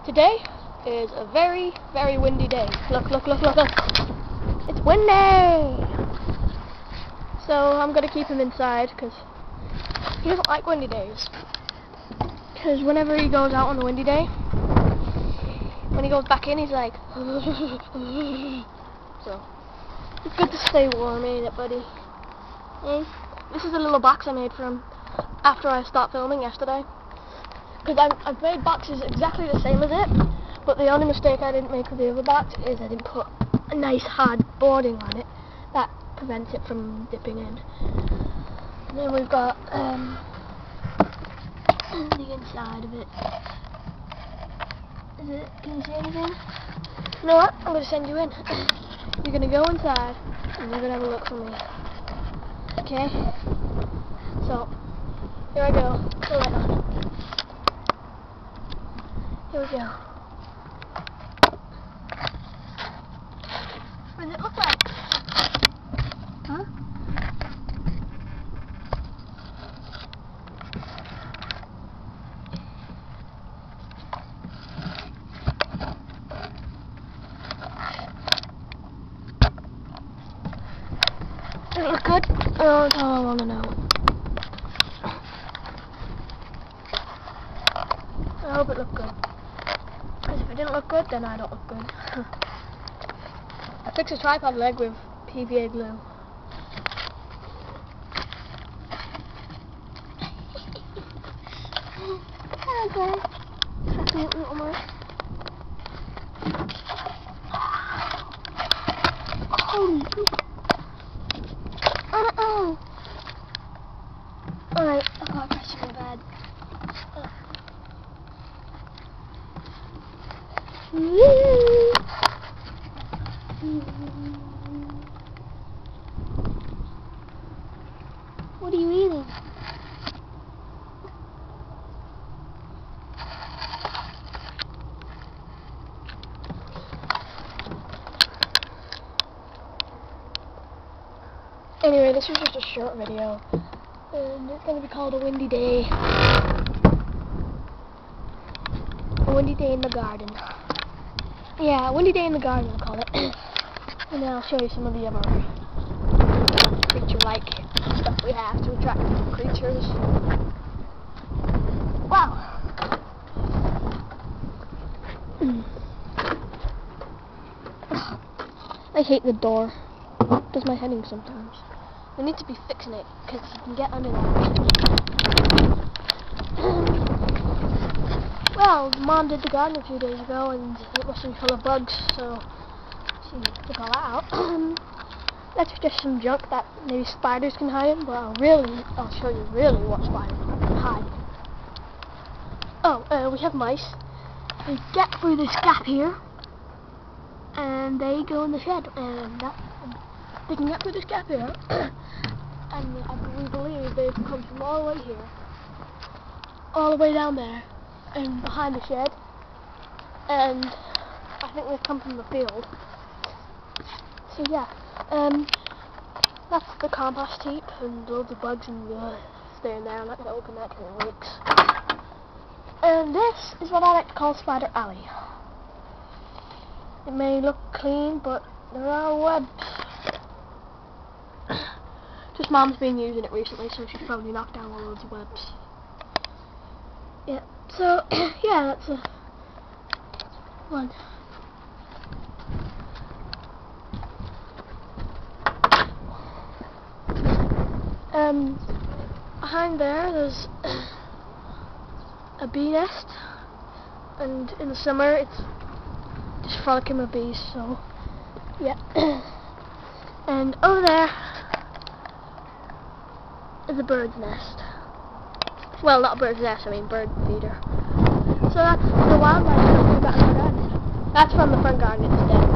Today is a very, very windy day. Look, look, look, look, look. It's windy! So I'm going to keep him inside because he doesn't like windy days. Because whenever he goes out on a windy day, when he goes back in, he's like... So, it's good to stay warm, ain't it, buddy? Eh? This is a little box I made for him after I stopped filming yesterday. Because I've made boxes exactly the same as it, but the only mistake I didn't make with the other box is I didn't put a nice hard boarding on it that prevents it from dipping in. And then we've got the inside of it. Can you see anything? You know what? I'm going to send you in. You're going to go inside and you're going to have a look for me. Okay? So, here I go. Put the light on. Here we go. What does it look like? Huh? Does it look good? Oh, that's all I want to know. I hope it looked good. Because if it didn't look good, then I don't look good. I fixed a tripod leg with PVA glue. Okay. Happy little man. Holy poop. Oh. Alright, I've got to press you in bed. What are you eating? Anyway, this was just a short video, and it's going to be called A Windy Day. A windy day in the garden. Yeah, a windy day in the garden, I'll call it. And then I'll show you some of the other creature-like stuff we have to attract creatures. Wow! I hate the door. It does my heading sometimes. We need to be fixing it, because you can get under there. Well, Mom did the garden a few days ago, and it must be full of bugs, so she took all that out. That's just some junk that maybe spiders can hide in, but I'll show you really what spiders can hide. Oh, we have mice. They get through this gap here, and they go in the shed, and they can get through this gap here, and we believe they've come from all the way here, all the way down there, and behind the shed, and I think they've come from the field. So yeah, that's the compost heap, and loads of bugs and staying there. I'm not going to open that because it leaks. And this is what I like to call Spider Alley. It may look clean, but there are webs. Just Mom's been using it recently, so she's probably knocked down loads of webs. Yeah. So, yeah, that's a one. Behind there's a bee nest, and in the summer it's just frolicking with bees, so, yeah. And over there is a bird's nest. Well, not a bird's nest, I mean bird feeder. So that's the wildlife that we've got in our garden. That's from the front garden, it's dead.